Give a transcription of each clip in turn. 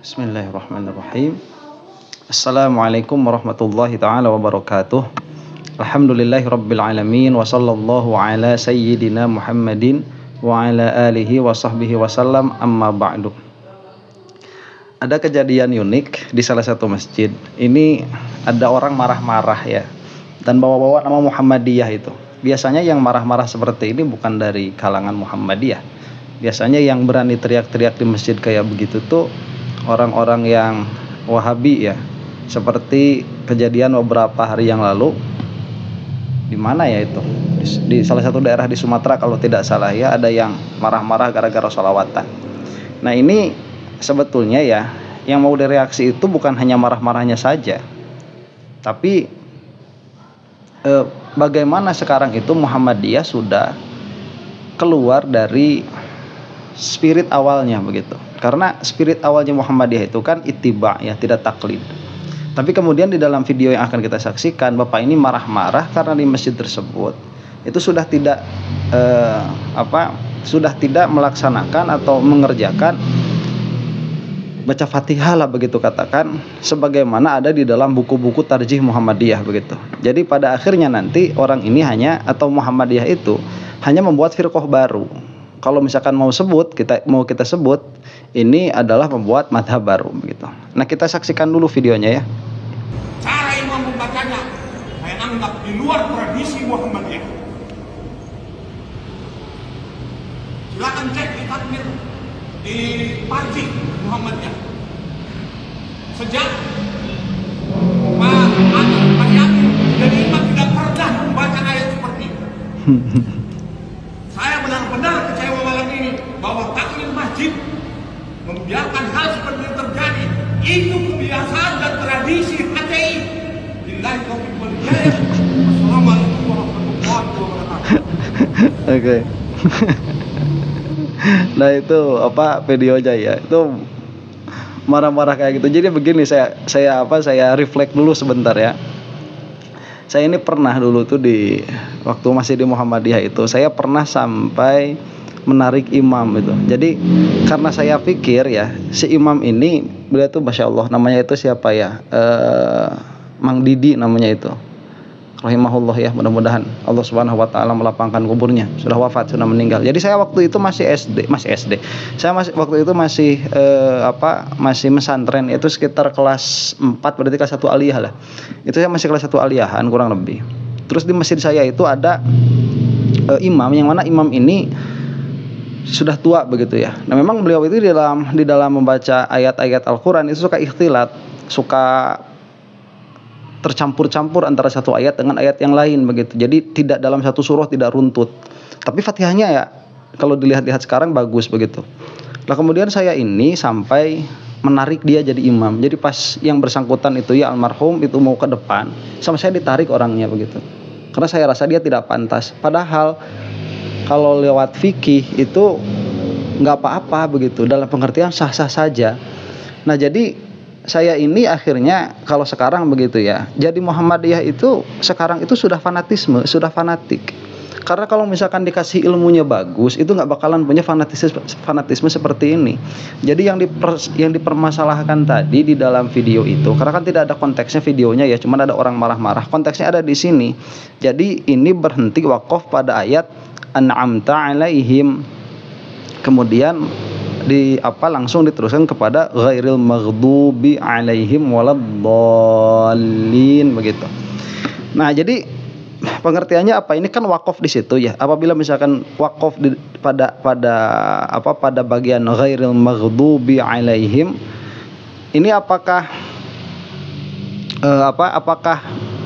Bismillahirrahmanirrahim. Assalamualaikum warahmatullahi ta'ala wabarakatuh. Alhamdulillahi rabbil alamin. Wa sallallahu ala sayyidina Muhammadin wa ala alihi wa sahbihi wasallam, amma ba'du. Ada kejadian unik di salah satu masjid. Ini ada orang marah-marah ya, dan bawa-bawa nama Muhammadiyah itu. Biasanya yang marah-marah seperti ini bukan dari kalangan Muhammadiyah. Biasanya yang berani teriak-teriak di masjid kayak begitu tuh orang-orang yang Wahabi ya. Seperti kejadian beberapa hari yang lalu. Di mana ya itu? Di salah satu daerah di Sumatera kalau tidak salah ya, ada yang marah-marah gara-gara sholawatan. Nah ini sebetulnya ya, yang mau direaksi itu bukan hanya marah-marahnya saja, tapi bagaimana sekarang itu Muhammadiyah sudah keluar dari spirit awalnya begitu. Karena spirit awalnya Muhammadiyah itu kan ittiba ya, tidak taklid. Tapi kemudian di dalam video yang akan kita saksikan, Bapak ini marah-marah karena di masjid tersebut itu sudah tidak sudah tidak melaksanakan atau mengerjakan baca Fatihah lah begitu katakan, sebagaimana ada di dalam buku-buku tarjih Muhammadiyah begitu. Jadi pada akhirnya nanti orang ini atau Muhammadiyah itu hanya membuat firqah baru. Kalau misalkan mau kita sebut ini adalah membuat madhab baru begitu. Nah kita saksikan dulu videonya ya. Cara imam membacanya saya anggap di luar tradisi Muhammadiyah. Silakan cek di takmir di Parjih Muhammadiyah. Sejak Pak Yamin jadi imam tidak pernah membaca ayat seperti itu. Saya benar-benar kecewa malam ini bahwa takmir masjid membiarkan hal seperti itu terjadi. Itu kebiasaan dan tradisi HTI. Billahi taufiq wal hidayah. Wassalamualaikum warahmatullahi wabarakatuh. Oke. Nah itu videonya ya, itu marah-marah kayak gitu. Jadi begini, saya reflect dulu sebentar ya. Saya ini pernah dulu tuh waktu masih di Muhammadiyah itu, saya pernah sampai menarik imam itu. Jadi karena saya pikir ya, si imam ini beliau tuh Masya Allah, namanya itu siapa ya, Mang Didi namanya itu, rahimahullah ya, mudah-mudahan Allah subhanahu wa ta'ala melapangkan kuburnya. Sudah wafat, sudah meninggal. Jadi saya waktu itu masih SD. Saya waktu itu masih mesantren, itu sekitar kelas 4, berarti kelas 1 aliyah lah. Itu saya masih kelas 1 aliyahan kurang lebih. Terus di masjid saya itu ada imam, yang mana imam ini sudah tua begitu ya. Nah memang beliau itu di dalam membaca ayat-ayat Al-Quran itu suka ikhtilat, suka tercampur-campur antara satu ayat dengan ayat yang lain begitu. Jadi tidak dalam satu surah, tidak runtut. Tapi Fatihahnya ya kalau dilihat-lihat sekarang bagus begitu. Nah kemudian saya ini sampai menarik dia jadi imam. Jadi pas yang bersangkutan itu ya almarhum itu mau ke depan, sama saya ditarik orangnya begitu. Karena saya rasa dia tidak pantas. Padahal kalau lewat fikih itu nggak apa-apa begitu, dalam pengertian sah-sah saja. Nah jadi saya ini akhirnya kalau sekarang begitu ya, jadi Muhammadiyah itu sekarang itu sudah fanatisme, sudah fanatik. Karena kalau misalkan dikasih ilmunya bagus, itu nggak bakalan punya fanatisme seperti ini. Jadi yang dipermasalahkan tadi di dalam video itu, karena kan tidak ada konteksnya videonya ya, cuman ada orang marah-marah. Konteksnya ada di sini. Jadi ini berhenti wakaf pada ayat an'amta alaihim. Kemudian langsung diteruskan kepada ghairil maghdubi alaihim waladdallin begitu. Nah, jadi pengertiannya apa? Ini kan wakaf di situ ya. Apabila misalkan wakaf pada bagian ghairil maghdubi alaihim, ini apakah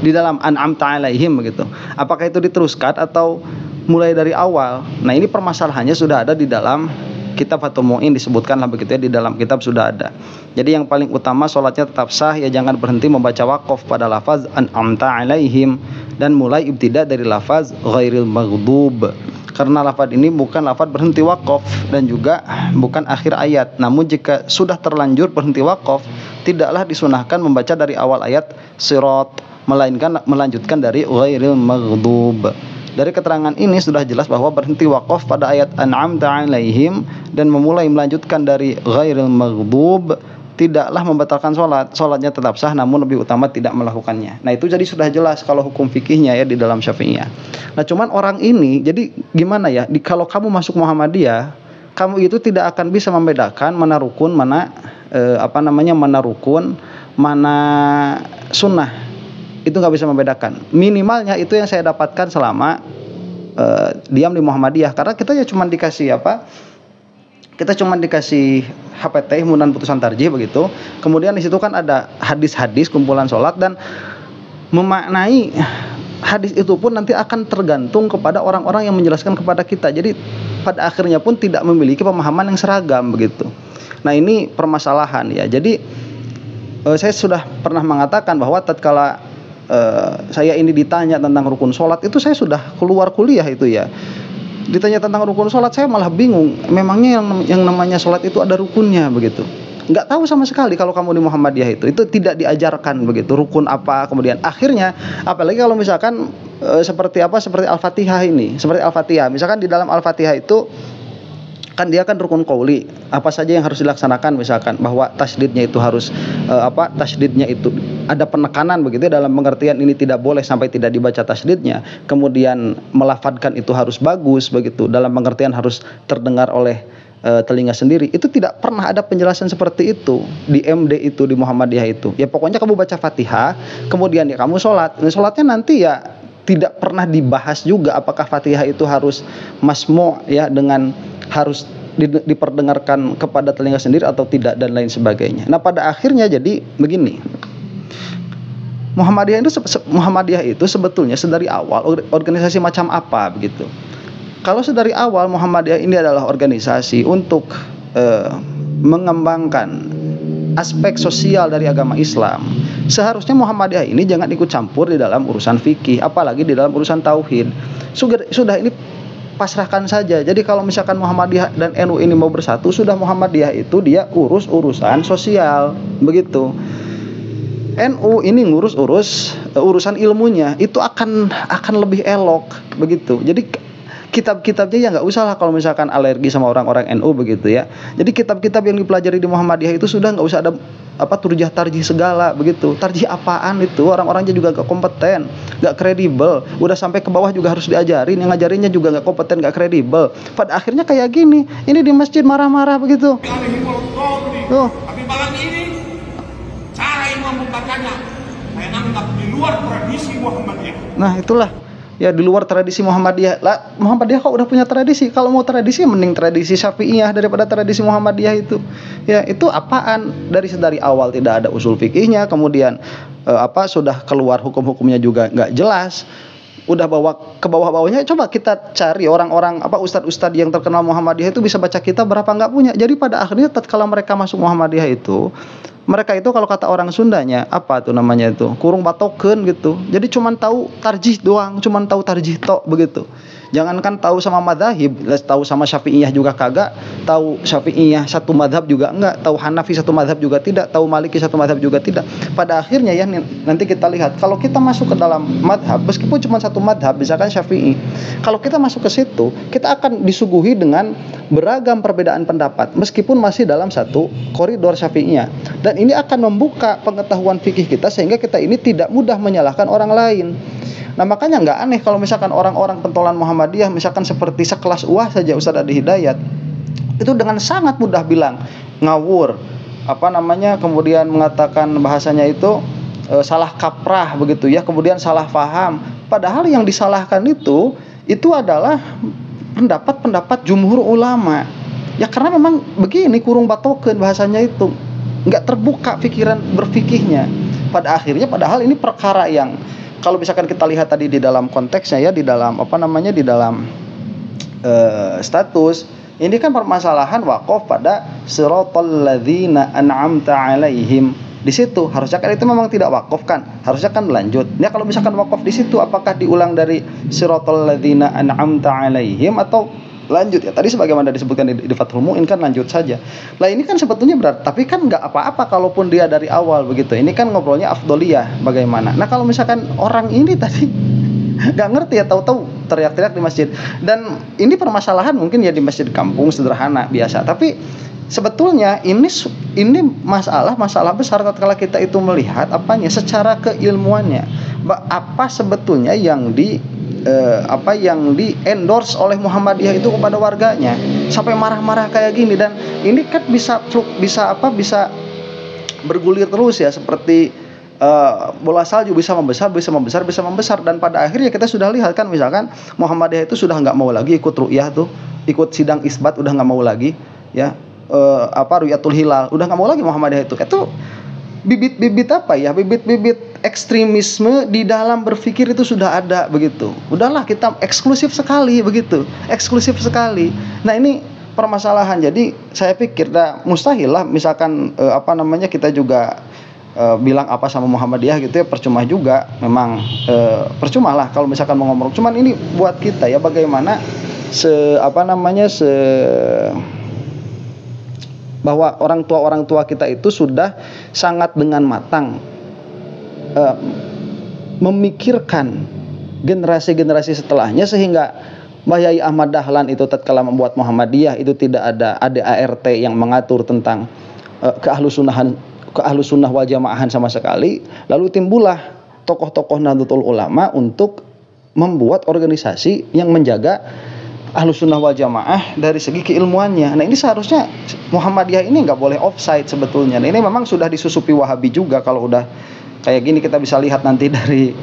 di dalam an'amta alaihim begitu? Apakah itu diteruskan atau mulai dari awal? Nah, ini permasalahannya sudah ada di dalam kitab Fathul Mu'in, disebutkanlah begitu ya, di dalam kitab sudah ada. Jadi yang paling utama sholatnya tetap sah ya, jangan berhenti membaca waqaf pada lafaz an'amta alaihim dan mulai ibtida dari lafaz ghairil maghdub. Karena lafaz ini bukan lafaz berhenti waqaf dan juga bukan akhir ayat. Namun jika sudah terlanjur berhenti waqaf, tidaklah disunahkan membaca dari awal ayat sirat, melainkan melanjutkan dari ghairil maghdub. Dari keterangan ini sudah jelas bahwa berhenti waqaf pada ayat an'amta alaihim dan memulai melanjutkan dari ghairil maghdub tidaklah membatalkan sholatnya tetap sah, namun lebih utama tidak melakukannya. Nah itu jadi sudah jelas kalau hukum fikihnya ya di dalam Syafi'iyah. Nah cuman orang ini jadi gimana ya, kalau kamu masuk Muhammadiyah, kamu itu tidak akan bisa membedakan mana rukun, mana mana rukun, mana sunnah. Itu nggak bisa membedakan. Minimalnya itu yang saya dapatkan selama diam di Muhammadiyah, karena kita ya cuma dikasih kita cuma dikasih HPT, himpunan putusan tarjih begitu. Kemudian di situ kan ada hadis-hadis kumpulan sholat, dan memaknai hadis itu pun nanti akan tergantung kepada orang-orang yang menjelaskan kepada kita. Jadi pada akhirnya pun tidak memiliki pemahaman yang seragam begitu. Nah ini permasalahan ya. Jadi saya sudah pernah mengatakan bahwa tatkala saya ini ditanya tentang rukun sholat, itu saya sudah keluar kuliah itu ya. Ditanya tentang rukun sholat, saya malah bingung. Memangnya yang namanya sholat itu ada rukunnya begitu. Nggak tahu sama sekali kalau kamu di Muhammadiyah itu tidak diajarkan begitu. Rukun apa, kemudian akhirnya, apalagi kalau misalkan seperti Al-Fatihah ini. Seperti Al-Fatihah, misalkan di dalam Al-Fatihah itu kan dia kan rukun qauli, apa saja yang harus dilaksanakan, misalkan bahwa tasydidnya itu harus tasydidnya itu ada penekanan begitu ya, dalam pengertian ini tidak boleh sampai tidak dibaca tasydidnya. Kemudian melafadzkan itu harus bagus begitu, dalam pengertian harus terdengar oleh telinga sendiri. Itu tidak pernah ada penjelasan seperti itu di MD itu, di Muhammadiyah itu. Ya pokoknya kamu baca Fatihah, kemudian ya kamu sholat. Sholatnya nanti ya tidak pernah dibahas juga apakah Fatihah itu harus masmu' ya, dengan harus diperdengarkan kepada telinga sendiri atau tidak, dan lain sebagainya. Nah pada akhirnya jadi begini, Muhammadiyah itu sebetulnya sedari awal organisasi macam apa begitu. Kalau sedari awal Muhammadiyah ini adalah organisasi untuk mengembangkan aspek sosial dari agama Islam, seharusnya Muhammadiyah ini jangan ikut campur di dalam urusan fikih, apalagi di dalam urusan tauhid. Sudah ini pasrahkan saja. Jadi kalau misalkan Muhammadiyah dan NU ini mau bersatu, sudah Muhammadiyah itu dia urus urusan sosial begitu. NU ini ngurus urusan ilmunya, itu akan lebih elok begitu. Jadi kitab-kitabnya ya nggak usah lah kalau misalkan alergi sama orang-orang NU begitu ya. Jadi kitab-kitab yang dipelajari di Muhammadiyah itu sudah nggak usah ada turjah tarjih segala begitu. Tarjih apaan itu? Orang-orangnya juga nggak kompeten, nggak kredibel. Udah sampai ke bawah juga harus diajarin, yang ngajarinnya juga nggak kompeten, nggak kredibel. Pada akhirnya kayak gini, ini di masjid marah-marah begitu. Tapi malam ini cara imam membacanya saya nangkap di luar tradisi Muhammadiyah. Nah itulah ya, di luar tradisi Muhammadiyah. Lah Muhammadiyah kok udah punya tradisi? Kalau mau tradisi mending tradisi Syafi'iyah daripada tradisi Muhammadiyah itu. Ya itu apaan? Dari awal tidak ada usul fikihnya, kemudian sudah keluar hukum-hukumnya juga nggak jelas. Udah bawa ke bawah-bawahnya. Coba kita cari orang-orang ustadz-ustadz yang terkenal Muhammadiyah itu bisa baca kitab berapa, nggak punya. Jadi pada akhirnya tatkala mereka masuk Muhammadiyah itu, mereka itu kalau kata orang Sundanya kurung batoken gitu. Jadi cuman tahu tarjih doang, cuman tahu tarjih tok begitu. Jangankan tahu sama madzhab, tahu sama Syafi'iyah juga kagak, tahu Syafi'iyah satu madzhab juga enggak, tahu Hanafi satu madzhab juga tidak, tahu Maliki satu madzhab juga tidak. Pada akhirnya ya nanti kita lihat kalau kita masuk ke dalam madzhab, meskipun cuma satu madzhab misalkan Syafi'i, kalau kita masuk ke situ, kita akan disuguhi dengan beragam perbedaan pendapat meskipun masih dalam satu koridor Syafi'iyah. Dan ini akan membuka pengetahuan fikih kita sehingga kita ini tidak mudah menyalahkan orang lain. Nah makanya nggak aneh kalau misalkan orang-orang pentolan Muhammadiyah misalkan seperti sekelas saja Ustaz Adi Hidayat itu dengan sangat mudah bilang ngawur, kemudian mengatakan bahasanya itu salah kaprah begitu ya, kemudian salah faham. Padahal yang disalahkan itu adalah pendapat jumhur ulama. Ya karena memang begini kurung batoken bahasanya itu, nggak terbuka pikiran berfikihnya. Pada akhirnya padahal ini perkara yang kalau misalkan kita lihat tadi di dalam konteksnya ya, di dalam di dalam status ini kan permasalahan wakaf pada siratal ladzina an'amta alaihim. Di situ harusnya kan itu memang tidak wakaf kan, harusnya kan lanjut. Ya kalau misalkan wakaf di situ apakah diulang dari siratal ladzina an'amta alaihim atau lanjut ya, tadi sebagaimana disebutkan di Fathul Mu'in kan lanjut saja. Lah ini kan sebetulnya berat, tapi kan nggak apa-apa kalaupun dia dari awal begitu. Ini kan ngobrolnya afdoliyah bagaimana. Nah kalau misalkan orang ini tadi nggak ngerti ya, tahu-tahu teriak-teriak di masjid. Dan ini permasalahan mungkin ya di masjid kampung sederhana biasa, tapi sebetulnya ini ini masalah besar tatkala kita itu melihat apanya secara keilmuannya. Apa sebetulnya yang di endorse oleh Muhammadiyah itu kepada warganya sampai marah-marah kayak gini. Dan ini kan bisa bergulir terus ya, seperti bola salju, bisa membesar, dan pada akhirnya kita sudah lihat kan, misalkan Muhammadiyah itu sudah nggak mau lagi ikut ru'yah tuh, ikut sidang isbat, udah nggak mau lagi ya, ru'yatul hilal, udah nggak mau lagi Muhammadiyah itu bibit ekstremisme di dalam berpikir itu sudah ada begitu. Udahlah, kita eksklusif sekali begitu, eksklusif sekali. Nah ini permasalahan. Jadi saya pikir mustahil lah misalkan kita juga bilang apa sama Muhammadiyah gitu ya, percuma juga. Memang percuma lah kalau misalkan mau ngomong. Cuman ini buat kita ya, bagaimana bahwa orang tua kita itu sudah sangat dengan matang memikirkan generasi setelahnya, sehingga Mbah Yai Ahmad Dahlan itu tatkala membuat Muhammadiyah itu tidak ada ADART yang mengatur tentang keahlusunnah wal jamaahan sama sekali. Lalu timbullah tokoh-tokoh Nahdlatul Ulama untuk membuat organisasi yang menjaga Ahlussunnah wal Jamaah dari segi keilmuannya. Nah ini seharusnya Muhammadiyah ini nggak boleh offside sebetulnya. Nah, ini memang sudah disusupi Wahabi juga. Kalau udah kayak gini kita bisa lihat nanti dari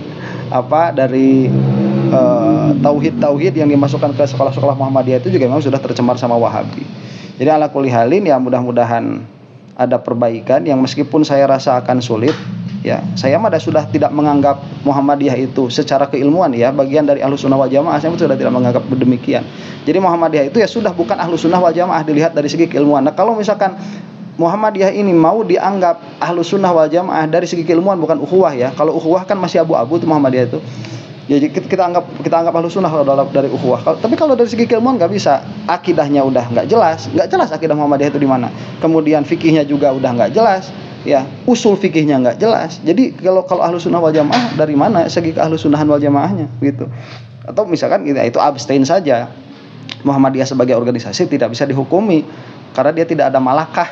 tauhid yang dimasukkan ke sekolah-sekolah Muhammadiyah itu juga memang sudah tercemar sama Wahabi. Jadi ala kulli halin ya, mudah-mudahan ada perbaikan yang meskipun saya rasa akan sulit. Ya, saya sudah tidak menganggap Muhammadiyah itu secara keilmuan ya bagian dari Ahlussunnah wal Jamaah. Saya sudah tidak menganggap demikian. Jadi Muhammadiyah itu ya sudah bukan Ahlussunnah wal Jamaah dilihat dari segi keilmuan. Nah, kalau misalkan Muhammadiyah ini mau dianggap Ahlussunnah wal Jamaah dari segi keilmuan, bukan ukhuwah ya. Kalau ukhuwah kan masih abu-abu tuh Muhammadiyah itu. Jadi kita anggap Ahlussunnah kalau dari ukhuwah. Tapi kalau dari segi keilmuan nggak bisa. Akidahnya udah nggak jelas akidah Muhammadiyah itu di mana. Kemudian fikihnya juga udah nggak jelas. Ya, usul fikihnya nggak jelas. Jadi kalau Ahlussunnah wal Jamaah dari mana segi keahlussunnahan wal jamaahnya gitu. Atau misalkan itu abstain saja. Muhammadiyah sebagai organisasi tidak bisa dihukumi karena dia tidak ada malakah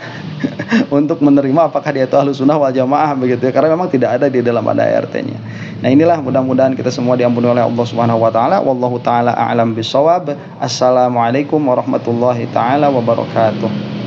untuk menerima apakah dia itu Ahlussunnah wal Jamaah begitu ya. Karena memang tidak ada di dalam ADART-nya. Nah, inilah mudah-mudahan kita semua diampuni oleh Allah Subhanahu wa taala. Wallahu taala a'lam bissawab. Assalamualaikum warahmatullahi taala wabarakatuh.